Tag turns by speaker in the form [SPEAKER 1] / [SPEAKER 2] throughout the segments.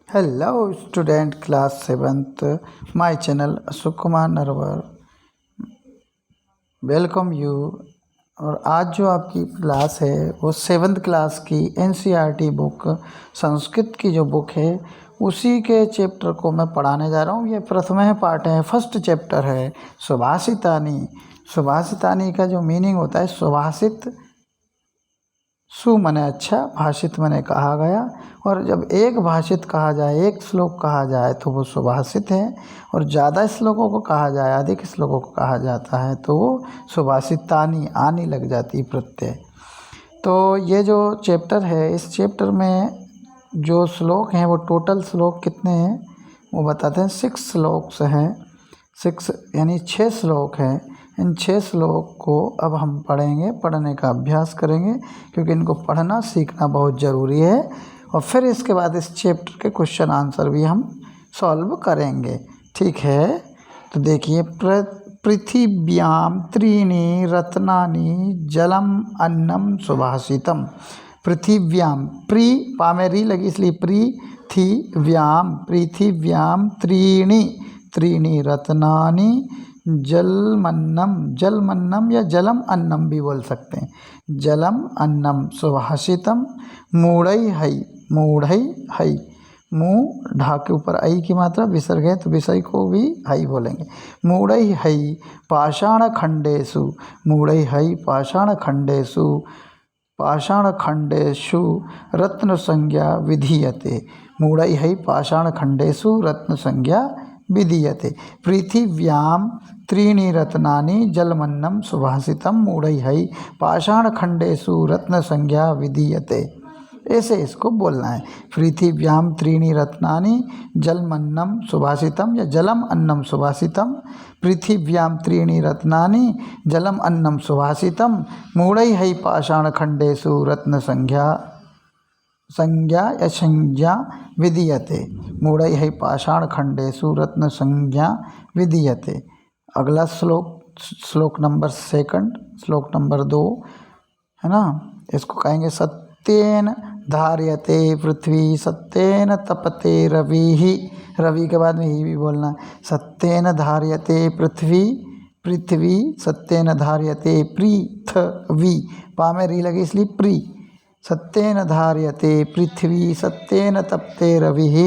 [SPEAKER 1] Hello student class 7th my channel Ashok Kumar Narwar welcome you. और आज जो आपकी क्लास है वो 7th क्लास की एनसीईआरटी बुक संस्कृत की जो बुक है उसी के चैप्टर को मैं पढ़ाने जा रहा हूँ। ये प्रथम पार्ट है, फर्स्ट चैप्टर है सुभाषितानि। सुभाषितानि का जो मीनिंग होता है सुभाषित, सु मने अच्छा, भाषित मने कहा गया। और जब एक भाषित कहा जाए, एक श्लोक कहा जाए तो वो सुभाषित है, और ज़्यादा श्लोकों को कहा जाए, अधिक श्लोकों को कहा जाता है तो वो सुभाषितानि, आनी लग जाती प्रत्यय। तो ये जो चैप्टर है, इस चैप्टर में जो श्लोक हैं वो टोटल श्लोक कितने हैं वो बताते हैं। 6 श्लोक्स हैं, 6 यानी 6 श्लोक हैं। इन 6 श्लोक को अब हम पढ़ेंगे, पढ़ने का अभ्यास करेंगे, क्योंकि इनको पढ़ना सीखना बहुत ज़रूरी है। और फिर इसके बाद इस चैप्टर के क्वेश्चन आंसर भी हम सॉल्व करेंगे, ठीक है। तो देखिए, पृथिव्याम त्रीणि रत्नानि जलम अन्नम सुभाषितम। पृथिव्याम, प्री पा में री लगी इसलिए पृथिव्याम, पृथिव्याम त्रीणि रत्नानि जलमन्नम, जलमन्नम या जलम अन्नम भी बोल सकते हैं, जलम अन्नम सुभाषितम मूढ़ई हई, मूढ़ई हई, मुँह ढा के ऊपर आई की मात्रा विसर्ग है तो विसर्ग को भी हई बोलेंगे। मूढ़ई हई पाषाण खंडेषु, मूढ़ई हई पाषाण खंडेषु, पाषाण खंडेषु रत्न संज्ञा विधीयते, मूढ़ई हई पाषाण खंडेषु रत्न संज्ञा विधीयते। पृथिव्याम त्रीणि रत्नानि जलमन्नम सुभाषितम मूढ़ई हई पाषाण खंडेषु रत्न संज्ञा विधीयते। ऐसे इसको बोलना है, पृथिव्याम त्रीणि रत्नानि जलमन्नम सुभाषितम या जलम अन्नम सुभाषितम। पृथिव्याम त्रीणि रत्नानि जलम अन्नम सुभाषितम मूढ़ई हई पाषाण खंडेषु रत्न संज्ञा या संज्ञा विधीयते, मूढ़ई हई पाषाण खंडेषु रत्न संज्ञा विधीयते। अगला श्लोक नंबर 2, श्लोक नंबर 2 है ना, इसको कहेंगे सत्येन धार्यते पृथ्वी सत्येन तपते रविः, रवि के बाद में ही भी बोलना, सत्येन धार्यते पृथ्वी, पृथ्वी सत्येन धार्यते पृथ्वी, पा में री लगी इसलिए प्री, सत्येन धार्यते पृथ्वी सत्येन तपते रविः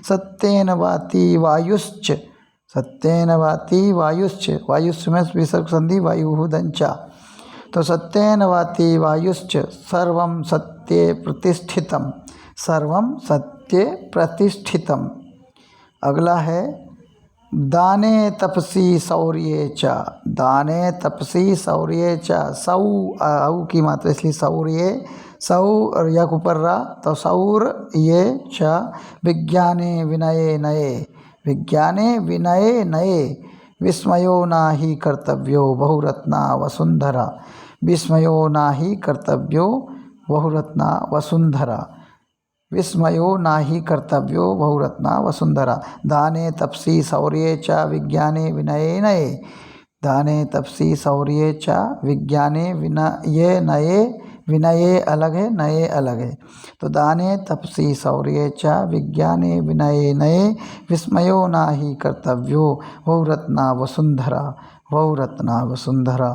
[SPEAKER 1] सत्येन वाति वायुश्च, सत्येन वाति वायुश्च, वायुश्च में विसर्ग संधि वायुः दंचा, तो सत्येन वाति वायुश्च सर्वं सत्ये प्रतिष्ठितम, सर्वं सत्ये प्रतिष्ठितम। अगला है दाने तपसी शौर्ये च, दाने तपसी शौर्ये च, सौ औ की मात्रा इसलिए शौर्ये, सौ और यक ऊपर रा तो सौर ये च विज्ञाने विनये नये, विज्ञाने विनये नये विस्मयो नाहि कर्तव्यो बहुरत्ना वसुंधरा, विस्मयो नाहि कर्तव्यो बहुरत्ना वसुंधरा, विस्मयो नाहि कर्तव्यो बहुरत्ना वसुंधरा। दाने तपसी शौर्ये च विज्ञाने विनये नये, दाने तपसी शौर्ये च विज्ञाने विनये नये, विनये अलग है नये अलग है, तो दाने तपसी शौर्ये च विज्ञाने विनये नये विस्मयो नाहि कर्तव्यो बहुरत्ना वसुंधरा, बहुरत्ना वसुंधरा।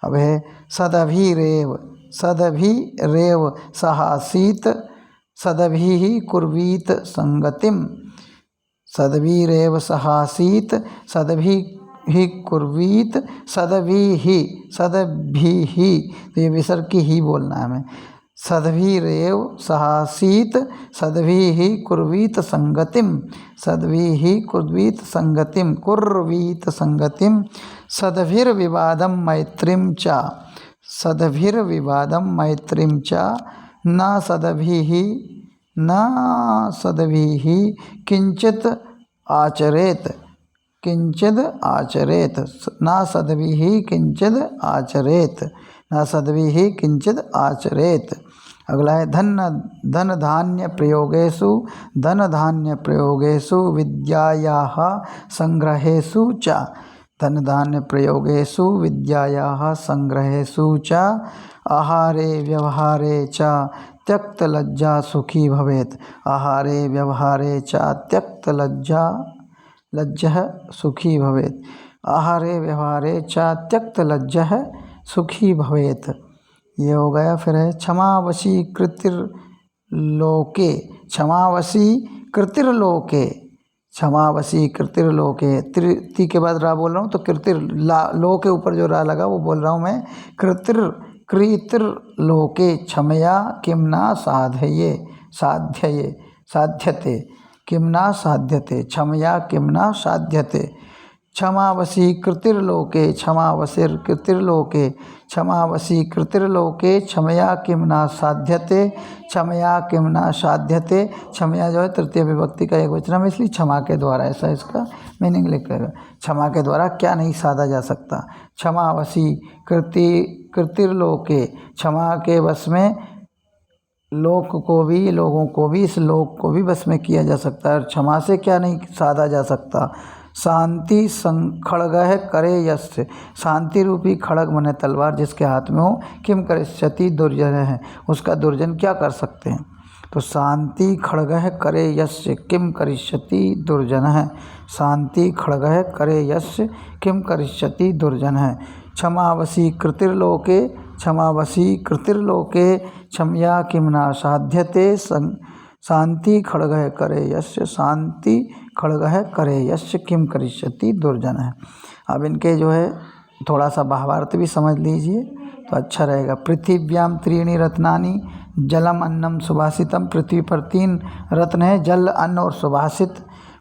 [SPEAKER 1] अब है सदभिरेव, सदभिरेव सहासीत सदभिः कुर्वीत संगतिम, सदभिरेव सहासीत सदभिः कुर्वीत सदभिः, सदभिः तो ये विसर्ग की ही बोलना है हमें, सदभिरेव सहासीत सदभिः कुर्वीत संगतिम, सदभिः कुर्वीत संगतिम, कुर्वीत संगतिम। सदभिर्विवादं मैत्रीं च, सदभिर्विवादं मैत्रीं च न सदभिः, न सदभिः किंचित आचरेत, किंचिद आचरेत, न सदभिः किंचिद आचरेत, न सदभिः किंचिद आचरेत। अगला है धन धान्य प्रयोगेषु, धन धान्य प्रयोगेषु विद्यायाः संग्रहेषु च, धन धान्य प्रयोगेषु विद्यायाः संग्रहेषु च आहारे व्यवहारे च त्यक्त लज्जा सुखी भवेत्। आहारे व्यवहारे च त्यक्त लज्जः सुखी भवेत्। आहारे व्यवहारे च त्यक्त लज्जः सुखी भवेत्। ये हो गया। फिर है क्षमावशी कृतिर्लोके, क्षमावशी कृतिर्लोके, क्षमावशी कृतिर्लोके, ती के बाद रा बोल रहा हूँ तो लो के ऊपर जो रा लगा वो बोल रहा हूँ मैं। कृतिर्लोके क्षमया किम न साध्यते किम न साध्यते, क्षमया किम न साध्यते। क्षमावशी कृतिर्लोके, क्षमावशीर कृतिर्लोके, क्षमावशी कृतिर्लोके क्षमया किम न साध्यते, क्षमया किम न साध्यते। क्षमया जो है तृतीय विभक्ति का एक वचन है, इसलिए क्षमा के द्वारा, ऐसा इसका मीनिंग लिखेगा। क्षमा के द्वारा क्या नहीं साधा जा सकता। क्षमावशी कृतिर्लोके, क्षमा के वश में लोक को भी, लोगों को भी, इस लोक को भी वश में किया जा सकता है। क्षमा से क्या नहीं साधा जा सकता। शांति खड़गः करे यस्य, शांति रूपी खड़ग मने तलवार जिसके हाथ में हो, किम करिष्यति दुर्जन है, उसका दुर्जन क्या कर सकते हैं। तो शांति खड़गः करे यस्य किम करिष्यति दुर्जन है, शांति खड़गः करे यस्य किम करिष्यति दुर्जन है। क्षमावशी कृतिर्लोके, क्षमावशी कृतिर्लोके क्षमया किम न साध्यते, शांति खड़गः करे यस्य, शांति खड़गः करे यस्य किम करिष्यति दुर्जन है। अब इनके जो है थोड़ा सा भावार्थ भी समझ लीजिए तो अच्छा रहेगा। पृथिव्याम त्रीणि रत्नानि जलम अन्नम सुभाषितम, पृथ्वी पर 3 रत्न है, जल, अन्न और सुभाषित।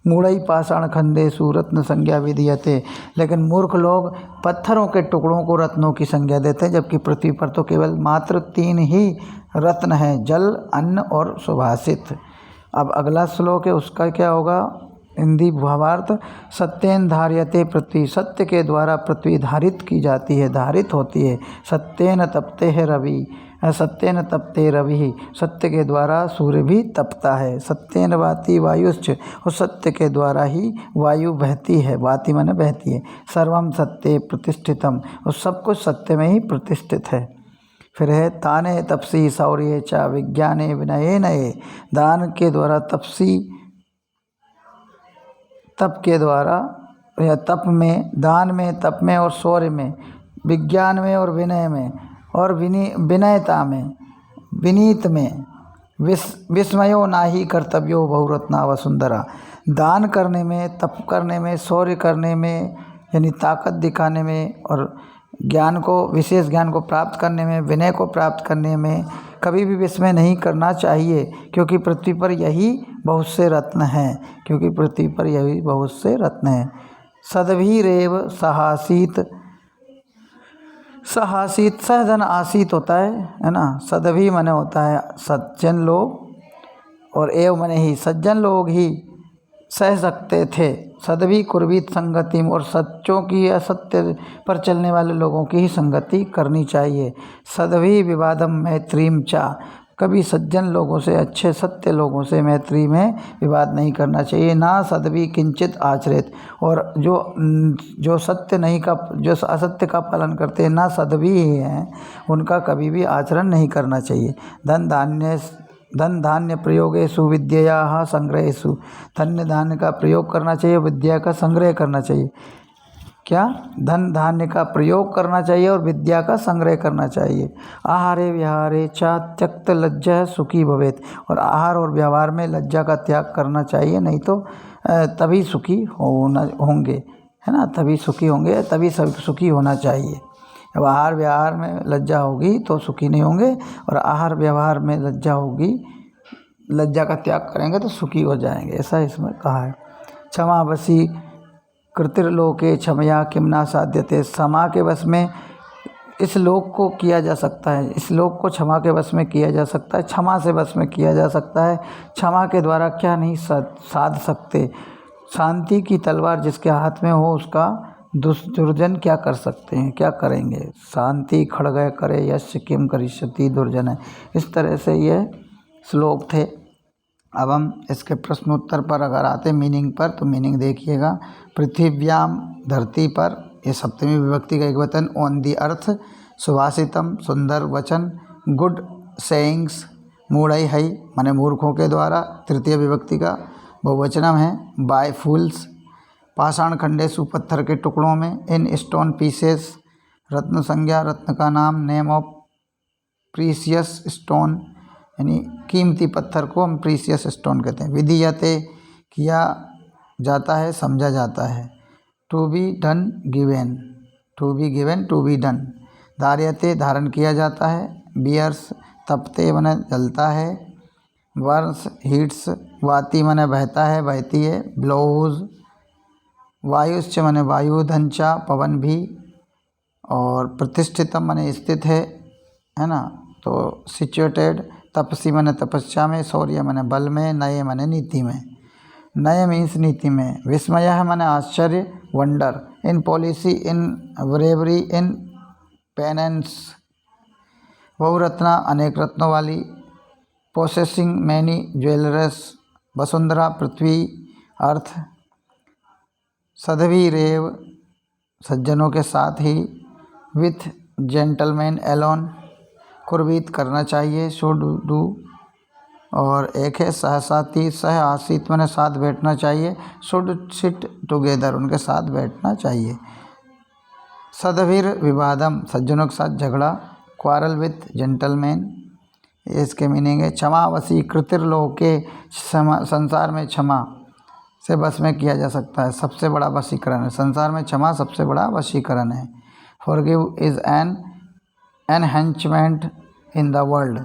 [SPEAKER 1] मूढ़ई पाषाण खंडेषु रत्न संज्ञा विधीयते, लेकिन मूर्ख लोग पत्थरों के टुकड़ों को रत्नों की संज्ञा देते हैं, जबकि पृथ्वी पर तो केवल मात्र 3 ही रत्न हैं, जल, अन्न और सुभाषित। अब अगला श्लोक है, उसका क्या होगा हिंदी भावार्थ। सत्येन धार्यते पृथ्वी, सत्य के द्वारा पृथ्वी धारित की जाती है, धारित होती है। सत्येन तपते है रवि, सत्येन तपते रवि, सत्य के द्वारा सूर्य भी तपता है। सत्येन वाति वायुश्च, और सत्य के द्वारा ही वायु बहती है, वाति माने बहती है। सर्वम सत्ये प्रतिष्ठितम, और सब कुछ सत्य में ही प्रतिष्ठित है। फिर है ताने तपसी शौर्ये च विज्ञाने विनये नये, दान के द्वारा तपसी, तप के द्वारा या तप में, दान में, तप में और शौर्य में, विज्ञान में और विनय में और विनयता में, विनीत में, विस्मयो नाहि कर्तव्यो बहुरत्ना वसुंधरा, दान करने में, तप करने में, शौर्य करने में यानी ताकत दिखाने में, और ज्ञान को, विशेष ज्ञान को प्राप्त करने में, विनय को प्राप्त करने में कभी भी विस्मय नहीं करना चाहिए, क्योंकि पृथ्वी पर यही बहुत से रत्न हैं, क्योंकि पृथ्वी पर यही बहुत से रत्न हैं। सदभिरेव सहासीत, सहासीत सहजन आसीत होता है ना। सदभि माने होता है सज्जन लोग, और एव माने ही, सज्जन लोग ही सह सकते थे। सदभी कुर्वीत संगतिम, और सच्चों की, असत्य पर चलने वाले लोगों की ही संगति करनी चाहिए। सदभी विवादम मैत्रीम चा, कभी सज्जन लोगों से, अच्छे सत्य लोगों से मैत्री में विवाद नहीं करना चाहिए। ना सदभी किंचित आचरित, और जो सत्य नहीं का, जो असत्य का पालन करते हैं, ना सदभी ही हैं, उनका कभी भी आचरण नहीं करना चाहिए। धन धान्य प्रयोगेषु विद्यया संग्रहेषु, धन्य धान्य का प्रयोग करना चाहिए, विद्या का संग्रह करना चाहिए। क्या? धन धान्य का प्रयोग करना चाहिए और विद्या का संग्रह करना चाहिए। आहारे व्यवहारे च त्यक्त लज्जा सुखी भवेत्, और आहार और व्यवहार में लज्जा का त्याग करना चाहिए, नहीं तो तभी सुखी होंगे, है ना, तभी सुखी होंगे, तभी सब सुखी होना चाहिए। अब आहार व्यवहार में लज्जा होगी तो सुखी नहीं होंगे, और आहार व्यवहार में लज्जा होगी, लज्जा का त्याग करेंगे तो सुखी हो जाएंगे, ऐसा इसमें कहा है। क्षमावशी कृतिर्लोके क्षमया किम न साध्यते, क्षमा के वश में इस लोक को किया जा सकता है, इस लोक को क्षमा के वश में किया जा सकता है, क्षमा से वश में किया जा सकता है। क्षमा के द्वारा क्या नहीं साध सकते। शांति की तलवार जिसके हाथ में हो, उसका दुर्जन क्या कर सकते हैं, क्या करेंगे। शांति खड़गः करे यस्य किम करिष्यति दुर्जन है। इस तरह से ये श्लोक थे। अब हम इसके प्रश्नोत्तर पर अगर आते मीनिंग पर, तो मीनिंग देखिएगा। पृथिव्याम धरती पर, ये सप्तमी विभक्ति का एक वचन। ऑन दी अर्थ सुभाषितम सुंदर वचन। गुड सेइंग्स मूढ़ई हई माने मूर्खों के द्वारा, तृतीय विभक्ति का बहुवचनम है। बाय फूल्स, पाषाण खंडेसु पत्थर के टुकड़ों में। इन स्टोन पीसेस, रत्न संज्ञा रत्न का नाम। नेम ऑफ प्रीसियस स्टोन यानी कीमती पत्थर को हम प्रीसियस स्टोन कहते हैं। विधीयते, किया जाता है, समझा जाता है। To be done given, to be given, to be done. धार्यते, धारण किया जाता है। बियर्स, तपते माने जलता है। वर्स, हीट्स, वाती माने बहता है, बहती है। ब्लोज, वायुश्च माने वायु, धनचा पवन भी। और प्रतिष्ठितम माने स्थित है ना। तो सिचुएटेड, तपसी माने तपस्या में। शौर्य माने बल में। नये माने नीति में। नये मीन्स नीति में। विस्मय माने आश्चर्य, wonder. In policy, in bravery, in penance. बहुरत्ना, अनेक रत्नों वाली। Possessing many jewellers. वसुंधरा, पृथ्वी, अर्थ। सदभिरेव, सज्जनों के साथ ही। विथ जेंटलमैन एलोन, कुर्वीत, करना चाहिए, शुड डू। और एक है सहसाती, सह आसीत मैंने साथ बैठना चाहिए। शुड सिट टुगेदर, उनके साथ बैठना चाहिए। सदभिर विवादम, सज्जनों के साथ झगड़ा। क्वारल विथ जेंटलमैन, इसके मीनिंग है क्षमा वसी। कृतिर्लोके, संसार में क्षमा से बस में किया जा सकता है, सबसे बड़ा वशीकरण है। संसार में क्षमा सबसे बड़ा वशीकरण है। Forgive is an enchantment in the world.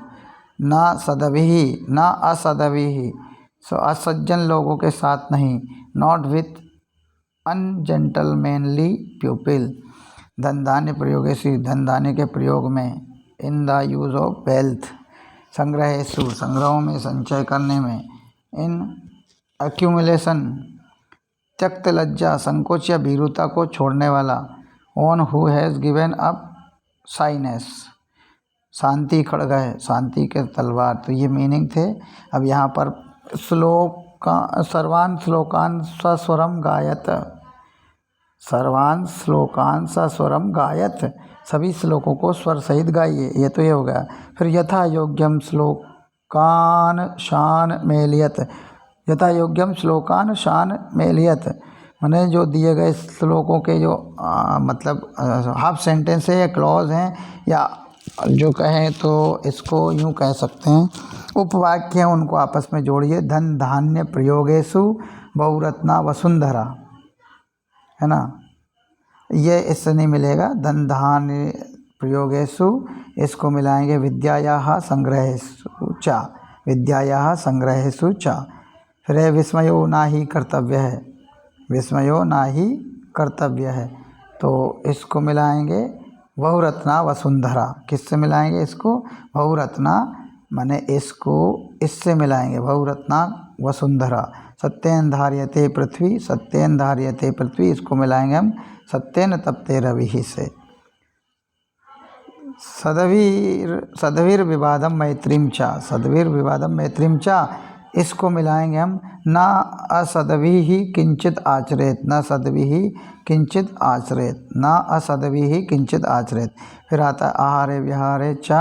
[SPEAKER 1] ना सदभिः, ना असदभिः, सो असज्जन लोगों के साथ नहीं। Not with ungentlemanly pupil. धन धान्य प्रयोगेषु, धन धान्य के प्रयोग में। In the use of wealth, संग्रहेषु, संग्रहों में, संचय करने में। इन एक्यूमुलेशन, त्यक्त लज्जा, संकोच या भीरुता को छोड़ने वाला। One who has given up shyness, शांति खड़ग है, शांति के तलवार। तो ये मीनिंग थे। अब यहाँ पर श्लोक का सर्वान श्लोकान सस्वरम गायत, सर्वान श्लोकान सस्वरम गायत, सभी श्लोकों को स्वर सहित गाइए। ये तो ये हो गया। फिर यथा योग्यम श्लोकान शान मेलियत, यथा योग्यम श्लोकान शान मेलियत माने जो दिए गए श्लोकों के जो मतलब हाफ सेंटेंस है या क्लॉज हैं, या जो कहें तो इसको यूँ कह सकते हैं उपवाक्य हैं, उनको आपस में जोड़िए। धन धान्य प्रयोगेषु बहुरत्ना वसुंधरा, है ना। ये इससे नहीं मिलेगा। धन धान्य प्रयोगेषु, इसको मिलाएंगे विद्यायाः संग्रहेषु च, विद्यायाः संग्रहेषु च। फिर है विस्मयो ना ही कर्तव्य है, विस्मयो ना ही कर्तव्य है, तो इसको मिलाएंगे बहुरत्ना वसुंधरा। किससे मिलाएंगे इसको? बहुरत्ना माने इसको इससे मिलाएंगे, बहुरत्ना वसुंधरा। सत्येन धार्यते पृथ्वी, सत्येन धार्यते पृथ्वी, इसको मिलाएंगे हम सत्येन तप्ते रविः से। सदवीर विवादम मैत्रीम च, सदवीर विवादम मैत्रीम च, इसको मिलाएंगे हम न असदभिः किंचित आचरेत, न सदभिः किंचित आचरेत, न असदभिः किंचित आचरेत। फिर आता है आहारे विहारे च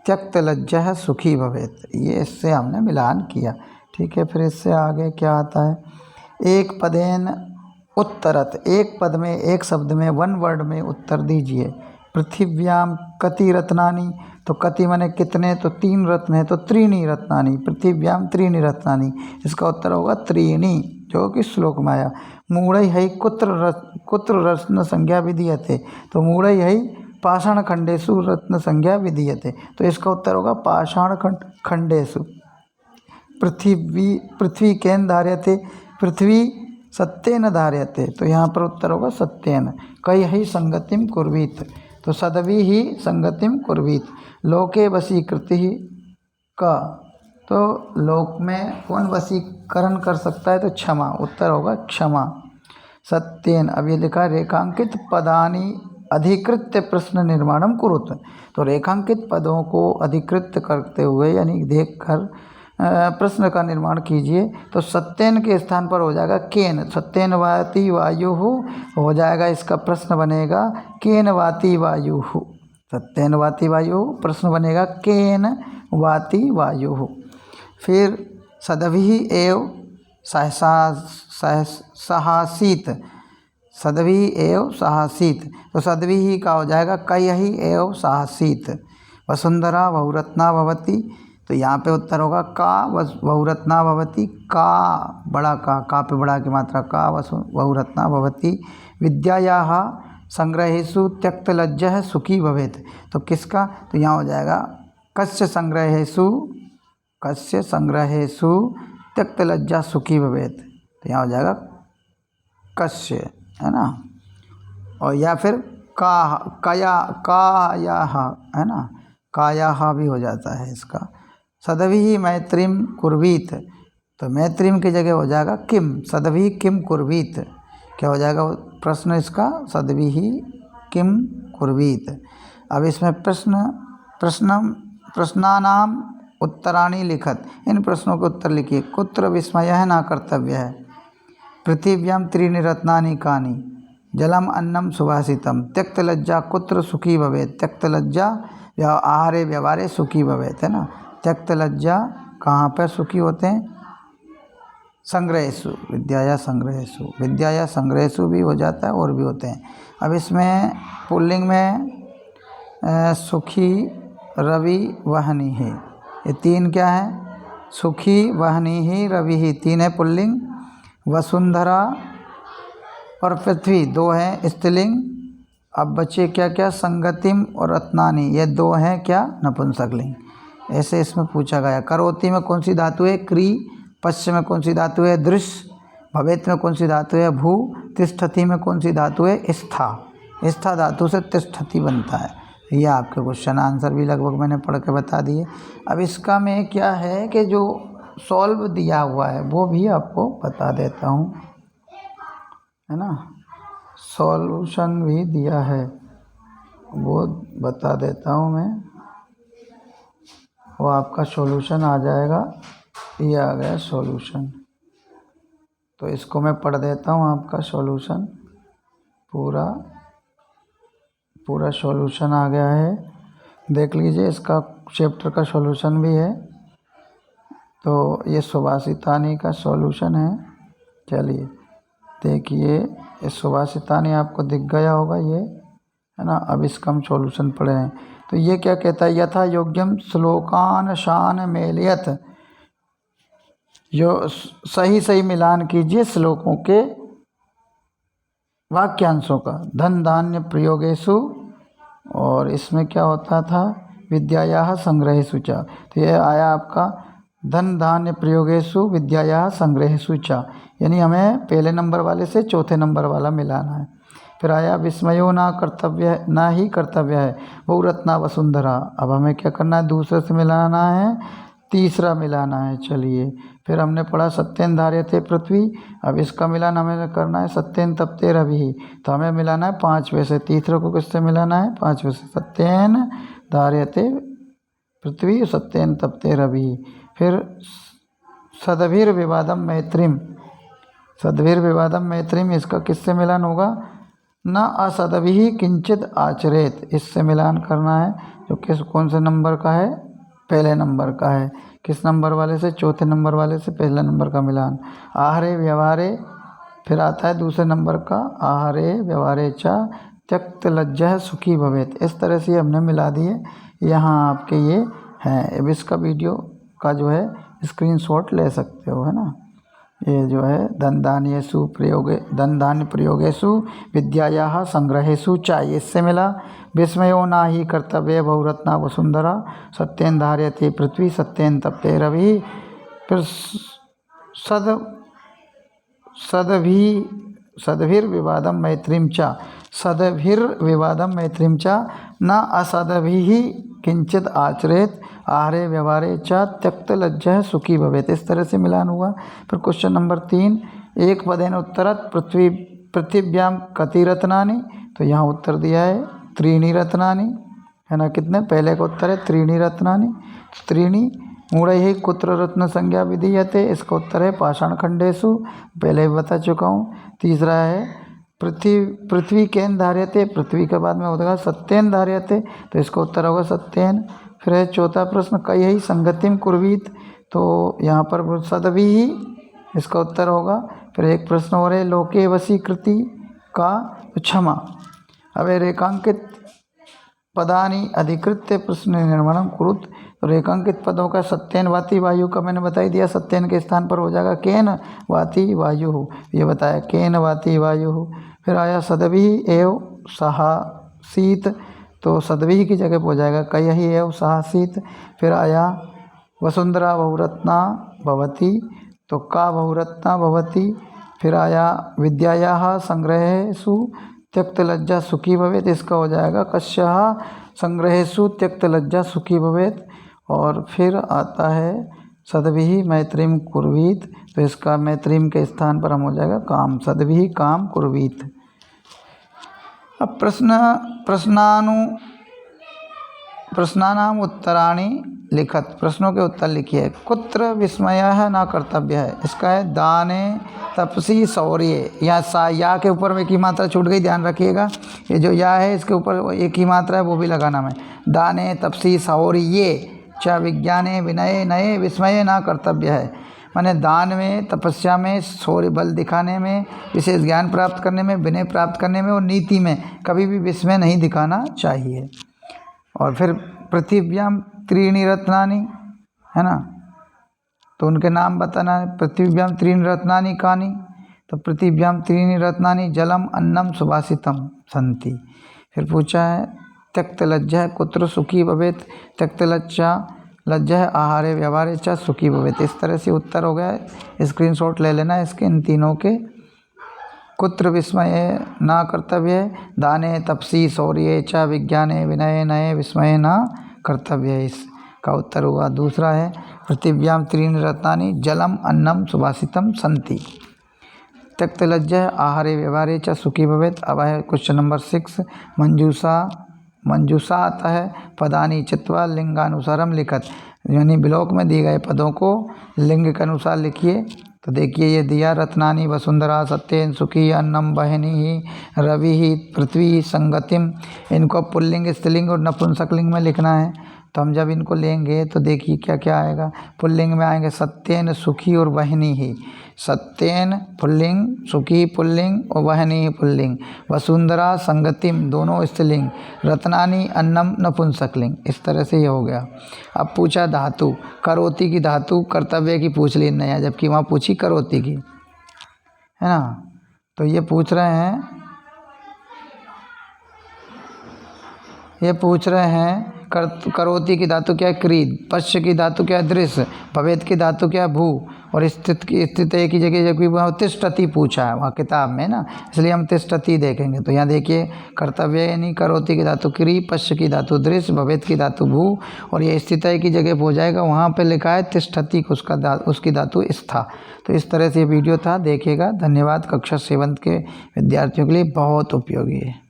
[SPEAKER 1] त्यक्त लज्जः सुखी भवेत, ये इससे हमने मिलान किया। ठीक है, फिर इससे आगे क्या आता है? एक पदेन उत्तरत, एक पद में, एक शब्द में, वन वर्ड में उत्तर दीजिए। पृथिव्याम कति रत्नानि, तो कति माने कितने, तो 3 रत्न है, तो त्रीणि रत्नानि। पृथिव्याम त्रीणि रत्नानि, इसका उत्तर होगा त्रीणि, जो कि श्लोक में आया। मूढ़ै है कुत्र रत्न संज्ञा विधीयते, तो मूढ़ै है पाषाण खंडेषु रत्न संज्ञा विधीयते, तो इसका उत्तर होगा पाषाण खंडेषु। पृथ्वी केन धार्यते, पृथ्वी सत्येन धार्यते, तो यहाँ पर उत्तर होगा सत्येन। कई ही संगतिम कुर्वीत, तो सदवी ही संगतिम कुर्वीत। लोके वशीकृति का, तो लोक में कौन वशीकरण कर सकता है? तो क्षमा, उत्तर होगा क्षमा। सत्येन, अब ये लिखा रेखांकित पदानि अधिकृत्य प्रश्न निर्माणम कुरुत, तो रेखांकित पदों को अधिकृत करते हुए यानी देखकर प्रश्न का निर्माण कीजिए। तो सत्येन के स्थान पर हो जाएगा केन, सत्येन वाति वायु हो जाएगा, इसका प्रश्न बनेगा केन वाति वायु, सत्येन वाति वायु, प्रश्न बनेगा केन वाति वायुः। फिर सदभिः एव सहासीत, सदभिः एव सहासीत, तो सदभिः का हो जाएगा कयहि एव सहासीत। वसुंधरा बहुरत्ना भवति, तो यहाँ पे उत्तर होगा का बहुरत्ना भवति, का बड़ा का पे बड़ा की मात्रा का बहुरत्ना भवति। विद्यायाः संग्रहेषु त्यक्तलज्जः सुखी भवेत्, तो किसका, तो यहाँ हो जाएगा कस्य संग्रहेषु त्यक्तलज्जा सुखी भवेत्, तो यहाँ हो जाएगा कस्य, है ना। और या फिर कायाः, है ना, कायाः भी हो जाता है इसका। सदभिः मैत्रीं कुर्वीत, तो मैत्रीं की जगह हो जाएगा किम, सदभिः किम कुर्वीत, क्या हो जाएगा प्रश्न इसका, सदभिः किम कुर्वीत। अब इसमें प्रश्नानाम उत्तराणि लिखत, इन प्रश्नों के उत्तर लिखिए। कुत्र विस्मयः न कर्तव्यः, पृथिव्यां त्रीणि रत्नानि कानि, जलम अन्नम सुभाषितम, त्यक्तलज्जा कुत्र सुखी भवेत्, त्यक्तलज्जा आहारे व्यवहारे सुखी भवेत्, है ना। त्यक्तलज्जा कहाँ पर सुखी होते हैं, संग्रहेषु, विद्याया संग्रहेषु भी हो जाता है और भी होते हैं। अब इसमें पुल्लिंग में सुखी रवि वहनी है, ये तीन क्या है, सुखी वहनी ही रवि ही तीन है पुल्लिंग, वसुंधरा और पृथ्वी दो हैं स्त्रीलिंग। अब बचे क्या क्या, संगतिम और रत्नानी, ये दो हैं क्या, नपुंसकलिंग। ऐसे इसमें पूछा गया। करोति में कौन सी धातु है, क्री, पश्च में कौन सी धातु है, दृश्य, भवेत में कौन सी धातु है, भू, तिष्ठति में कौन सी धातु है, स्था। स्था धातु से तिष्ठति बनता है। ये आपके क्वेश्चन आंसर भी लगभग मैंने पढ़ के बता दिए। अब इसका में क्या है कि जो सॉल्व दिया हुआ है वो भी आपको बता देता हूँ, है ना। सॉल्यूशन भी दिया है वो बता देता हूँ मैं, वो आपका सॉल्यूशन आ जाएगा। ये आ गया सॉल्यूशन, तो इसको मैं पढ़ देता हूँ। आपका सॉल्यूशन पूरा सॉल्यूशन आ गया है, देख लीजिए। इसका चैप्टर का सॉल्यूशन भी है, तो ये सुभाषितानी का सॉल्यूशन है। चलिए देखिए, ये सुभाषितानी आपको दिख गया होगा, ये है ना। अब इसका हम सॉल्यूशन पढ़े हैं, तो ये क्या कहता है, यथा योग्यम श्लोकान शान मेलियत, जो सही मिलान कीजिए श्लोकों के वाक्यांशों का। धन धान्य प्रयोगेषु, और इसमें क्या होता था, विद्यायाः संग्रहेषु च, तो ये आया आपका धन धान्य प्रयोगेषु विद्यायाः संग्रहेषु च, यानी हमें पहले नंबर वाले से चौथे नंबर वाला मिलाना है। फिर आया विस्मयो ना ही कर्तव्य है बहुरत्ना वसुंधरा, अब हमें क्या करना है, दूसरे से मिलाना है, तीसरा मिलाना है। चलिए फिर हमने पढ़ा सत्येन धार्यते पृथ्वी, अब इसका मिलान हमें करना है सत्येन तप्ते रवि, तो हमें मिलाना है पाँचवें से। तीसरे को किससे मिलाना है, पाँचवें से। सत्येन धार्यते पृथ्वी सत्येन तप्ते रवि। फिर सदभिर्विवादम मैत्रीम, इसका किससे मिलान होगा, न असदभिः किंचित आचरेत, इससे मिलान करना है, जो कौन से नंबर का है, पहले नंबर का है। किस नंबर वाले से, चौथे नंबर वाले से पहले नंबर का मिलान। आहारे व्यवहारे, फिर आता है दूसरे नंबर का, आहारे व्यवहारे च त्यक्त लज्जः सुखी भवेत्। इस तरह से हमने मिला दिए, यहाँ आपके ये हैं। अब इसका वीडियो का जो है स्क्रीनशॉट ले सकते हो, है ना। ये जो है धन धान्य प्रयोगेषु विद्यायाः संग्रहेषु च, इससे मिला। विस्मयो ना ही कर्तव्य बहुरत्ना वसुंधरा, सत्येन धार्यते पृथ्वी सत्येन तप्ते रवि। फिर सदभिर्विवादम मैत्रीम च, न असदभिः किंचित आचरेत, आहारे व्यवहारे च त्यक्त लज्जः सुखी भवेत्। इस तरह से मिलान हुआ। फिर क्वेश्चन नंबर 3, एक पदेन उत्तरत पृथिव्यां कति रत्नानि, तो यहाँ उत्तर दिया है त्रीणि रत्नानि, है ना। कितने, पहले का उत्तर है त्रीणि रत्नानि। त्रीणि मूढ़ैः कुत्र रत्न संज्ञा विधीयते, इसका उत्तर है पाषाण खंडेषु, पहले भी बता चुका हूँ। तीसरा है पृथ्वी केन धार्यते, पृथ्वी के बाद में होगा सत्येन धार्यते, तो इसका उत्तर होगा सत्येन। फिर है चौथा प्रश्न, कई ही संगतिम कुर्वीत, तो यहाँ पर सदभी ही इसका उत्तर होगा। फिर एक प्रश्न और है, लोके वशीकृति का क्षमा। अब रेखांकित पदानी अधिकृत्य प्रश्न निर्माणम कुरुत, तो रेखांकित पदों का सत्येन वाति वायु का मैंने बता ही दिया, सत्येन के स्थान पर हो जाएगा केन वाति वायु, ये बताया केन वाति वायु। फिर आया सदभी एव सहासीत, तो सदभी की जगह पर हो जाएगा कयहि एव सहासीत। फिर आया वसुंधरा बहुरत्ना भवति, तो का बहुरत्ना भवति। फिर आया विद्यायाः संग्रहेषु त्यक्त लज्जा सुखी भवेत, इसका हो जाएगा कस्याः संग्रहेषु त्यक्त लज्जा सुखी भवेत। और फिर आता है सदभिः मैत्रीम कुर्वीत, तो इसका मैत्रीम के स्थान पर हम हो जाएगा काम, सदभिः काम कुर्वीत। अब प्रश्नानाम उत्तराणि लिखत, प्रश्नों के उत्तर लिखिए। कुत्र विस्मयः न कर्तव्य है, इसका है दाने तपसी शौर्य, या या के ऊपर में एक ही मात्रा छूट गई, ध्यान रखिएगा। ये जो या है इसके ऊपर एक ही मात्रा है, वो भी लगाना है। दाने तपसी शौर्य च विज्ञाने विनये नये विस्मय न कर्तव्य है, माने दान में, तपस्या में, शौर्य बल दिखाने में, विशेष ज्ञान प्राप्त करने में, विनय प्राप्त करने में और नीति में कभी भी विस्मय नहीं दिखाना चाहिए। और फिर पृथिव्याम त्रीणि रत्नानि, है ना, तो उनके नाम बताना है। पृथिव्याम त्रीणि रत्नानि कानि, तो पृथिव्याम त्रीणि रत्नानि जलम अन्नम सुभाषितम सन्ति। फिर पूछा है त्यक्त लज्जा कुत्र सुखी भवेत, त्यक्त लज्जा आहारे व्यवहारे च सुखी भवेत। इस तरह से उत्तर हो गया, स्क्रीनशॉट ले लेना इसके, इन तीनों के। कुत्र विस्मय न कर्तव्य, दाने तपसी शौर्य च विज्ञाने विनये नये विस्मय न कर्तव्य, इसका उत्तर हुआ। दूसरा है पृथिव्याम त्रीणि रत्नानि जलम अन्नम सुभाषितम सन्ति, त्यक्त लज्जा आहारे व्यवहारे च सुखी भवेत। अब है क्वेश्चन नंबर 6, मंजूषा आता है, पदानी चित्वा लिंगानुसारम लिखत, यानी ब्लॉक में दिए गए पदों को लिंग के अनुसार लिखिए। तो देखिए ये दिया, रत्नानि वसुंधरा सत्येन सुखी अन्नम बहिनी रवि पृथ्वी संगतिम, इनको पुल्लिंग स्त्रीलिंग और नपुंसकलिंग में लिखना है। तो हम जब इनको लेंगे तो देखिए क्या क्या आएगा। पुल्लिंग में आएंगे सत्येन सुखी और वहिनी ही, सत्येन पुल्लिंग, सुखी पुल्लिंग और वहिनी पुल्लिंग, वसुंधरा संगतिम दोनों स्त्रीलिंग, रत्नानि अन्नम नपुंसकलिंग, इस तरह से ये हो गया। अब पूछा धातु, करोति की धातु कर्तव्य की पूछ ली नया, जबकि वहाँ पूछी करोति की, है ना। तो ये पूछ रहे हैं करोति की धातु क्या है क्रीद, पश्य की धातु क्या है दृश्य, भवेत की धातु क्या है भू, और स्थित की जगह जबकि वहाँ तिष्ठति पूछा है वहाँ किताब में ना, इसलिए हम तिष्ठति देखेंगे। तो यहाँ देखिए कर्तव्य यानी करोति की धातु क्री, पश्य की धातु दृश्य, भवेत की धातु भू, और ये स्थित की जगह हो जाएगा, वहाँ पे लिखा है तिष्ठति, उसकी धातु स्था। तो इस तरह से वीडियो था, देखिएगा। धन्यवाद। कक्षा 7 के विद्यार्थियों के लिए बहुत उपयोगी है।